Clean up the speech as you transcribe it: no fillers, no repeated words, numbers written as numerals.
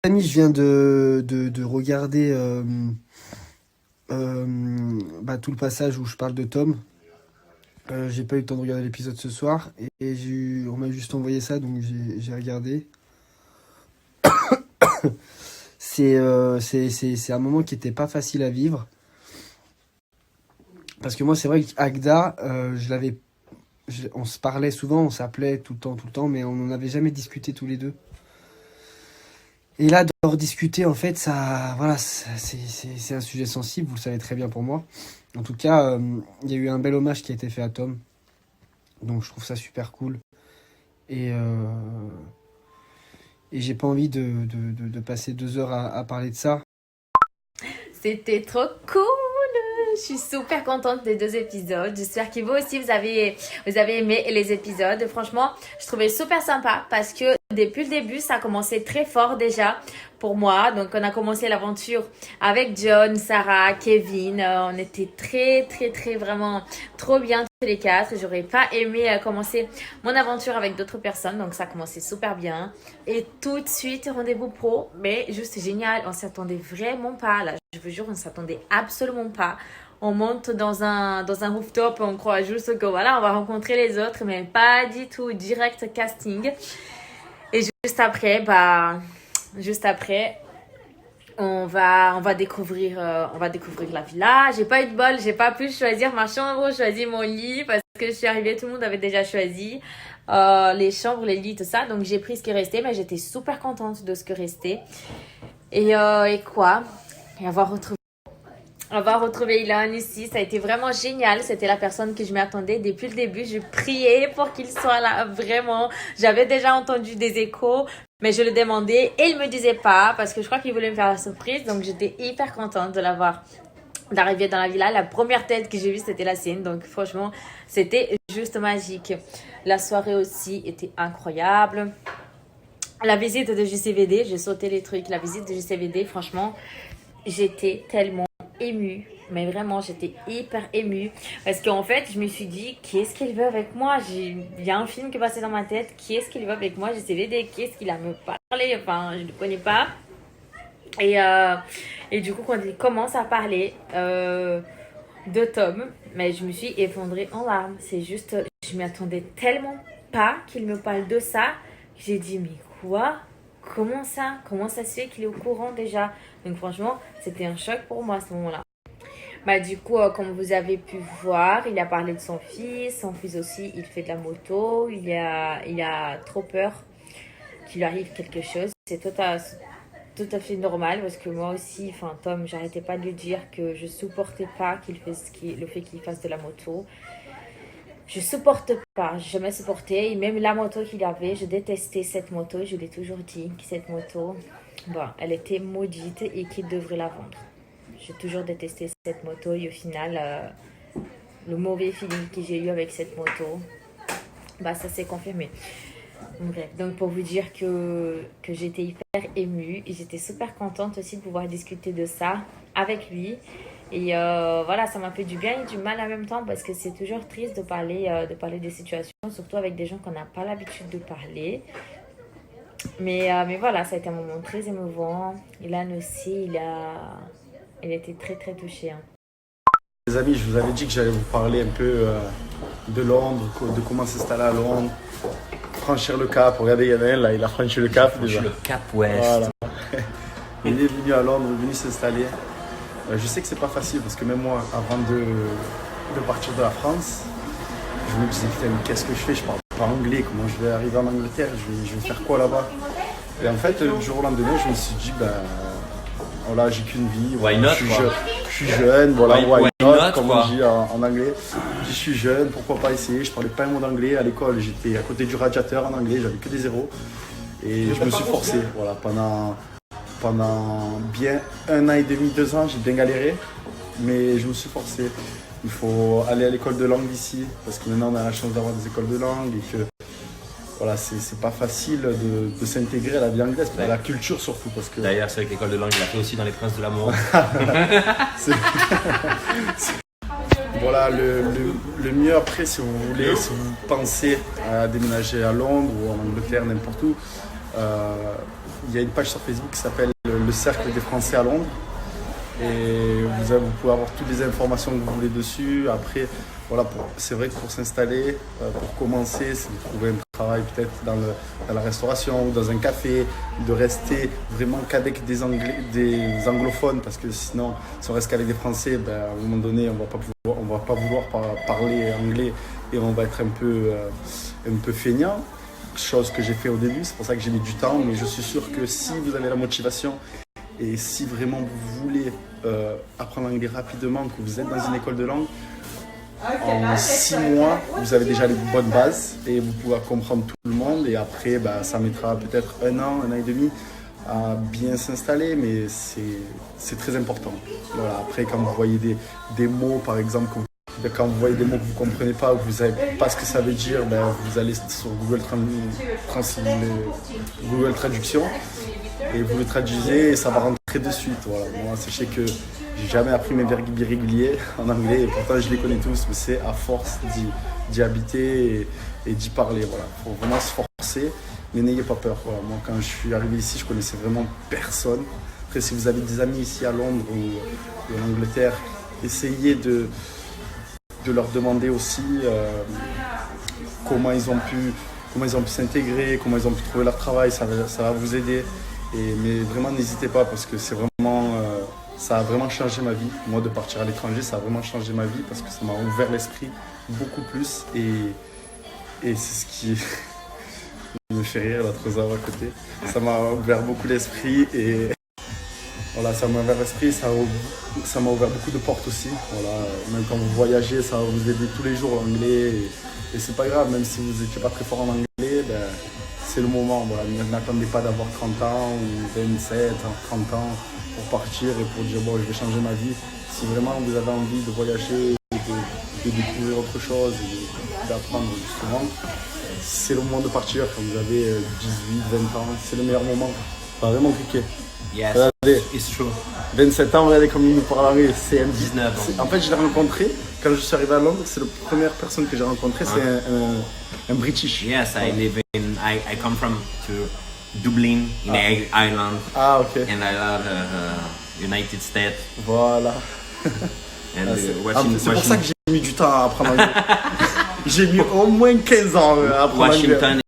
Amis, je viens de regarder tout le passage où je parle de Tom. J'ai pas eu le temps de regarder l'épisode ce soir et on m'a juste envoyé ça donc j'ai regardé. C'est un moment qui était pas facile à vivre parce que moi c'est vrai qu'Agda, on se parlait souvent, on s'appelait tout le temps, mais on n'en avait jamais discuté tous les deux. Et là, de rediscuter, en fait, ça, voilà, c'est un sujet sensible, vous le savez très bien pour moi. En tout cas, il y a eu un bel hommage qui a été fait à Tom. Donc, je trouve ça super cool. Et, euh, et j'ai pas envie de passer 2 heures à parler de ça. C'était trop cool. Je suis super contente des 2 épisodes. J'espère que vous aussi, vous avez aimé les épisodes. Franchement, je trouvais super sympa parce que depuis le début, ça a commencé très fort déjà pour moi. Donc, on a commencé l'aventure avec John, Sarah, Kevin. On était très, vraiment trop bien tous les quatre. J'aurais pas aimé commencer mon aventure avec d'autres personnes. Donc, ça a commencé super bien. Et tout de suite, rendez-vous pro. Mais juste génial. On s'attendait vraiment pas. Là, je vous jure, on s'attendait absolument pas. On monte dans un rooftop, on croit juste que voilà, on va rencontrer les autres, mais pas du tout, direct casting. Et juste après, on va découvrir la villa. J'ai pas eu de bol, j'ai pas pu choisir ma chambre, choisir mon lit parce que je suis arrivée, tout le monde avait déjà choisi les chambres, les lits, tout ça. Donc j'ai pris ce qui restait, mais j'étais super contente de ce qui restait. Et quoi? Et avoir retrouvé Ilan ici, ça a été vraiment génial. C'était la personne que je m'attendais depuis le début. Je priais pour qu'il soit là, vraiment. J'avais déjà entendu des échos, mais je le demandais et il me disait pas parce que je crois qu'il voulait me faire la surprise. Donc j'étais hyper contente de l'avoir, d'arriver dans la villa. La première tête que j'ai vue, c'était la sienne. Donc franchement, c'était juste magique. La soirée aussi était incroyable. La visite de JCVD, j'ai sauté les trucs. La visite de JCVD, franchement, j'étais tellement émue, mais vraiment j'étais hyper émue parce qu'en fait je me suis dit qu'est-ce qu'il veut avec moi, il y a un film qui passait dans ma tête, qu'est-ce qu'il veut avec moi, j'essayais d'aider, qu'est-ce qu'il a me parlé, enfin je ne le connais pas et du coup quand il commence à parler de Tom, mais je me suis effondrée en larmes, c'est juste je m'y attendais tellement pas qu'il me parle de ça, j'ai dit mais quoi, comment ça se fait qu'il est au courant déjà. Donc franchement, c'était un choc pour moi à ce moment-là. Du coup, comme vous avez pu voir, il a parlé de son fils. Son fils aussi, il fait de la moto. Il a trop peur qu'il lui arrive quelque chose. C'est tout à fait normal parce que moi aussi, enfin Tom, j'arrêtais pas de lui dire que je supportais pas le fait qu'il fasse de la moto. Je supporte pas, j'ai jamais supporté. Et même la moto qu'il avait, je détestais cette moto. Je l'ai toujours dit que cette moto, bon, elle était maudite et qu'il devrait la vendre. J'ai toujours détesté cette moto et au final, le mauvais feeling que j'ai eu avec cette moto, ça s'est confirmé. Bref, donc pour vous dire que j'étais hyper émue et j'étais super contente aussi de pouvoir discuter de ça avec lui. Et voilà, ça m'a fait du bien et du mal en même temps parce que c'est toujours triste de parler des situations, surtout avec des gens qu'on n'a pas l'habitude de parler. Mais voilà, ça a été un moment très émouvant. Ilan aussi, il était très touché. Hein. Les amis, je vous avais dit que j'allais vous parler un peu de Londres, de comment s'installer à Londres, franchir le cap. Regardez, il y en a un là, il a franchi le cap déjà. Le cap ouest. Voilà. Il est venu à Londres, il est venu s'installer. Je sais que c'est pas facile parce que même moi, avant de partir de la France, je me disais putain, mais qu'est-ce que je fais? Je parle pas anglais, comment je vais arriver en Angleterre? Je vais faire quoi là-bas? Et en fait, le jour au lendemain, je me suis dit, voilà, j'ai qu'une vie. Why not, je suis jeune, voilà, why not, comme quoi. on dit en anglais. Je suis jeune, pourquoi pas essayer? Je parlais pas un mot d'anglais à l'école, j'étais à côté du radiateur en anglais, j'avais que des zéros. Et je me suis forcé, voilà, pendant bien 1 an et demi, 2 ans, j'ai bien galéré, mais je me suis forcé. Il faut aller à l'école de langue ici, parce que maintenant on a la chance d'avoir des écoles de langue et que voilà, c'est pas facile de s'intégrer à la vie anglaise, à la culture surtout. Parce que... D'ailleurs, c'est avec l'école de langue, il a fait aussi dans Les Princes de l'amour. Voilà, le mieux après, si vous voulez, si vous pensez à déménager à Londres ou en Angleterre, n'importe où, Il y a une page sur Facebook qui s'appelle Le Cercle des Français à Londres. Et vous pouvez avoir toutes les informations que vous voulez dessus. Après, voilà, c'est vrai que pour s'installer, pour commencer, c'est de trouver un travail peut-être dans la restauration ou dans un café, de rester vraiment qu'avec des anglophones, parce que sinon, si on reste qu'avec des Français, ben, à un moment donné, on va pas vouloir parler anglais et on va être un peu feignant. Chose que j'ai fait au début, c'est pour ça que j'ai mis du temps, mais je suis sûr que si vous avez la motivation et si vraiment vous voulez apprendre l'anglais rapidement, que vous êtes dans une école de langue, en 6 mois, vous avez déjà les bonnes bases et vous pouvez comprendre tout le monde. Et après, bah, ça mettra peut-être 1 an, 1 an et demi à bien s'installer, mais c'est très important. Voilà. Après, quand vous voyez des mots, par exemple, quand vous voyez des mots que vous ne comprenez pas, ou que vous ne savez pas ce que ça veut dire, ben, vous allez sur Google Traduction et vous le traduisez et ça va rentrer de suite. Voilà. Moi, sachez que j'ai jamais appris mes verbes irréguliers en anglais et pourtant je les connais tous, mais c'est à force d'y habiter et d'y parler. Voilà. Faut vraiment se forcer, mais n'ayez pas peur. Voilà. Moi, quand je suis arrivé ici, je connaissais vraiment personne. Après, si vous avez des amis ici à Londres ou en Angleterre, essayez de leur demander aussi comment ils ont pu s'intégrer, comment ils ont pu trouver leur travail, ça va vous aider. Mais vraiment n'hésitez pas parce que c'est vraiment, ça a vraiment changé ma vie. Moi de partir à l'étranger, ça a vraiment changé ma vie parce que ça m'a ouvert l'esprit beaucoup plus et c'est ce qui me fait rire, la trésor à côté. Ça m'a ouvert beaucoup l'esprit et voilà, ça m'a ouvert l'esprit, ça m'a ouvert beaucoup de portes aussi. Voilà, même quand vous voyagez, ça va vous aider tous les jours l'anglais. Et c'est pas grave, même si vous n'étiez pas très fort en anglais, ben, c'est le moment. Voilà. N'attendez pas d'avoir 30 ans ou 27, 30 ans pour partir et pour dire bon, je vais changer ma vie. Si vraiment vous avez envie de voyager, de découvrir autre chose, d'apprendre justement, c'est le moment de partir quand vous avez 18, 20 ans. C'est le meilleur moment. Ça va vraiment cliquer. Yes, Regardez, it's true. 27 ans, regardez comme il nous parle anglais. C'est un 19 ans. En fait, je l'ai rencontré quand je suis arrivé à Londres. C'est la première personne que j'ai rencontrée, c'est un British. Yes, I come from to Dublin in Ireland, Ah, ok. and I love United States. Voilà. And C'est pour ça que j'ai mis du temps à apprendre l'anglais. J'ai mis au moins 15 ans à apprendre l'anglais. Washington